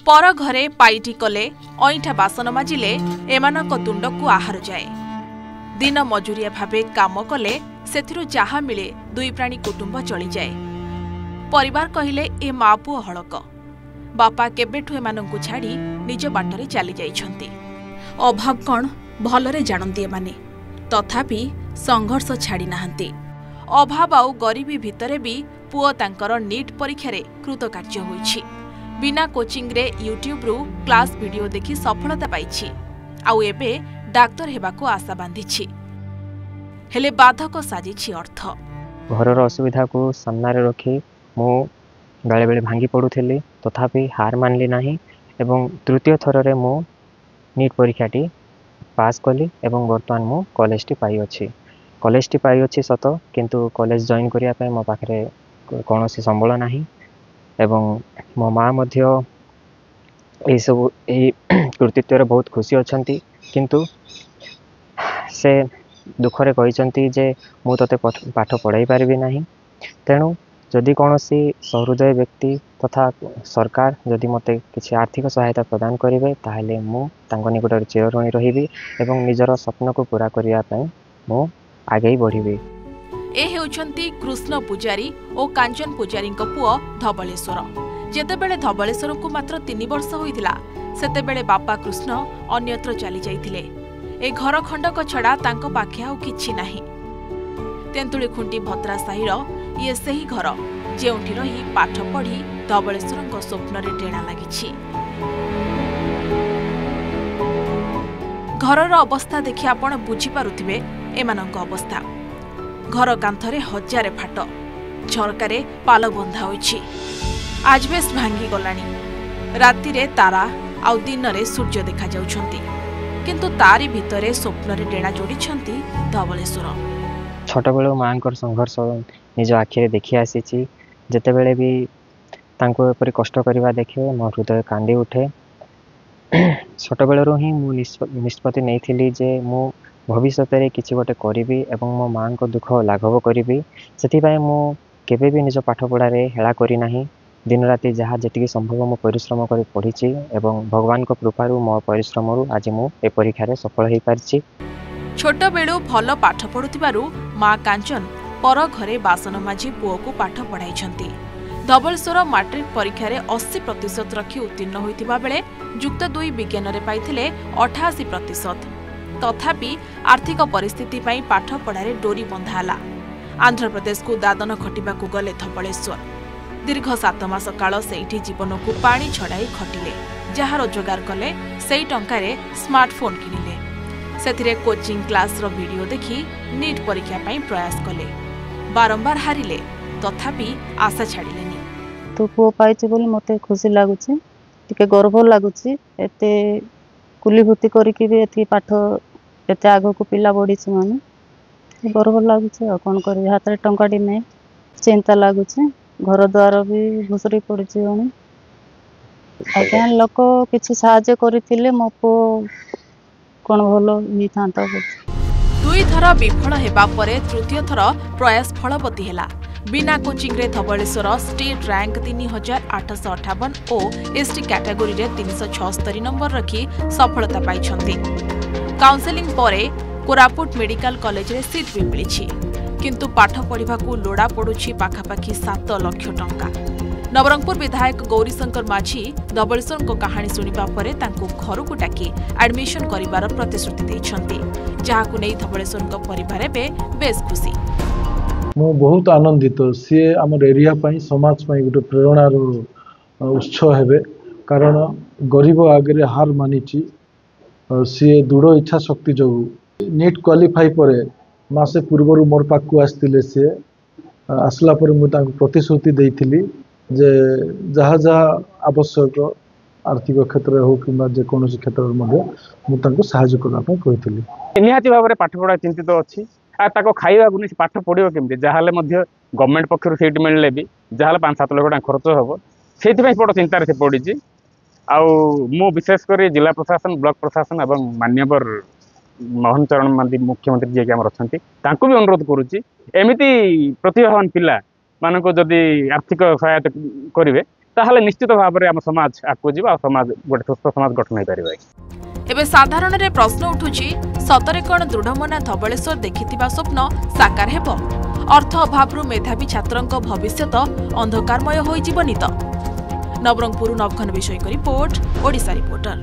पर घरे पाइटी कले अईठा बासन माजिले एमानक तुंडकु आहार जाए। दिन मजुरिया भावे काम कले सेथिरु जाहा मिले दुई प्राणी कुटुंब चली जाए। परिवार कहिले ए माँ पुओ हड़क बापा केबेठु एमानंकु छाड़ी निज बाटरे चली जाइछंती। अभाव कण भलरे जानती एमाने, तथापि संघर्ष छाड़ी नाहंती। अभाव आउ गरीबी भितरे भी पुओ तांकर नीट परीक्षारे कृतकार्य होईछि। बिना कोचिंग रे यूट्यूब रु क्लास वीडियो देखि सफलता पाइछि। आउ एबे डाक्टर हेबाको आशा बांधिछि। हेले बाधक साजिछि अर्थ। घरर असुविधा को सामना रे रखी मु बेले बेले भांगी पड़ुथिली, तथापि हार मानली नाही एवं तृतीय थर रे मु नीट परीक्षाटी पास कली एवं वर्तमान मु कॉलेज टी पाई अछि। कॉलेज टी पाई अछि सत, किंतु कॉलेज जॉइन करिया पय मो पाखरे कोनोसी संबल नाही एवं मो माँ मध्य ए सब ए कृतित्व रे बहुत खुशी अछंती। किंतु से दुखरे कहिसंती जे मु तते पाठ पढ़ाई पारिबी नाही। तेणु जदि कौनसी सहृदय व्यक्ति तथा सरकार जदि मते किसी आर्थिक सहायता प्रदान करेंगे ताहले मु तांको निकटरे चिरऋणी रहिबी एवं निजर स्वप्न को पूरा करिया पय मु आगे बढ़िबी। ए हेउछंती कृष्ण पूजारी और कांचन पूजारी पुओ धवलेश्वर। जेतेबेले धवलेश्वर को मात्र 3 वर्ष होइतिला सेतेबेले बापा कृष्ण अन्यत्र चली जाइथिले। ए घर खंडक छड़ा तांको पाखे आउ किछि नाही। तेंतुली खुंटी भद्रा साहिर ये सही घर जेउठी रही पाठ पढ़ी धवलेश्वर स्वप्न रे टेणा लागिछि। घरर अवस्था देखि आपण बुझी पारुथिबे एमानंक अवस्था। घर कांथरे हजारे फाट, झरकारे पाल बंधा होइछि। आजबेस्ट भांगी गलानी। राति रे तारा आउ दिन रे सूर्य देखा जाउछंती, किंतु तारी भितरे स्वप्न रे टेणा जोड़िछंती धवलेश्वर। छोट बेलो मांकर संघर्ष निज आखिरे देखि आसीछि। जेतेबेले भी तांको एपरि कष्ट करिवा देखे मो हृदय कांदी उठे। छोट बेलरू ही मु निष्पत्ति नैथिली जे मु भविष्य रे किछि गोटे करिबी एवं मो मां को दुख लाघव करिबी। सेथिबाई मु केबे भी निज पाठ पढ़ा रे हेळा करि नाही। दिन राति जहाँ जेतिकी संभव मु परिश्रम करि पढ़िछि एवं भगवान को कृपारु मो परिश्रमरु आज मु ए परीक्षा रे सफल हेइ पारछि। छोट बेलू भल पाठ पढ़ुथिबारु माँ कांचन पर घरे बासन माझी पुओ को पाठ पढ़ाइछंती। धवलेश्वर मैट्रिक परीक्षा रे 80% रखी उत्तीर्ण होइतिबा बेले युक्त 2 विज्ञान रे पाइथिले 88%। तथापि आर्थिक परिस्थिति पई पाठ पढ़ारे डोरी बंधाला। आंध्र प्रदेश को दादन खटिबा को गले धवलेश्वर। दीर्घ 7 मास काल सेठी जीवन को पानी छड़ाई खटिले। जहा रोजगार कले सेई टंकारे स्मार्टफोन किनिले। सेथिरे कोचिंग क्लास रो वीडियो देखि नीट परीक्षा पई प्रयास कले। बारंबार हारिले, तथापि आशा छाड़िलेनी। तो पुओ पाइछि बोली मते खुशी लागुछि, टिके गर्व लागुछि। एते कुलीभूति करिकि भी एति पाठ एते आगो को पिला बढ़िछि माने गर्व लागुछि। आ कोन करि हातरे टंकाडी नै चिंता लागुछि। घर द्वार भी भुसरी पड़िछि गणी। आज्ञा लोक किछि साहाय्य करिथिले मो पुओ कोन भलो हि थांता। 2 थर विफल हेबा परे तृतीय थर प्रयास फलवती हेला। बिना कोचिंग रे धवलेश्वर स्टेट रैंक 3858 और एसटी कैटेगरी रे 376 नंबर रखी सफलता पाइछंती। काउंसलिंग परे कोरापुट मेडिकल कॉलेज रे सीट भी मिलिछि, किंतु पाठ पढ़िबा को लोड़ा पड़ुछि पाखापाखि 7 लाख टंका। नवरंगपुर विधायक गौरीशंकर माझी धवलेश्वर को कहानी शुणिबा परे तांको घर को डाकी एडमिशन करिवार प्रतिश्रुति दैछंती, जहाकु नै धवलेश्वर को परिवार बे बेस खुशी। मु बहुत आनंदित। सी आमर एरिया पई समाज पई गोटे प्रेरणार उत्स हेबे, कारण गरीब आगे हार मानिची। सी दृढ़ इच्छा शक्ति जो नीट क्वालिफाई परे मासे पूर्व मोर पाक आसते सी आसला प्रतिश्रुति देइथिली जे जहाँ जहाँ आवश्यक आर्थिक क्षेत्र हो कि जेकोसी क्षेत्र में साहाय्य करने कही। निहाती भाव में पाठ पढ़ा चिंतित अच्छी। खाइबा पाठ पढ़ो केमती जहाँ गवर्नमेंट पक्षर सीट मिलले भी जहाँ 5-7 लाख टका खर्च हम से बड़ चिंतार से पड़ी। मु विशेषकर जिला प्रशासन ब्लॉक प्रशासन और मान्यवर मोहन चरण मांझी मुख्यमंत्री जी अच्छा भी अनुरोध करुच्ची एमती प्रतिभावान पिला मानक जदि आर्थिक सहायता करेंगे ताहले निश्चित भाव में आम समाज आगू जा समाज गोटे सुस्थ समाज गठन हो पार। एबे साधारण रे प्रश्न उठुची सतरे कौन दृढ़मना धवलेश्वर देखिथिबा स्वप्न साकार हेब? अर्थ अभाव मेधावी छात्रंक भविष्यत अंधकारमय होई जीवनी तो। नवरंगपुर नवघन विषय रिपोर्ट ओडिशा रिपोर्टर।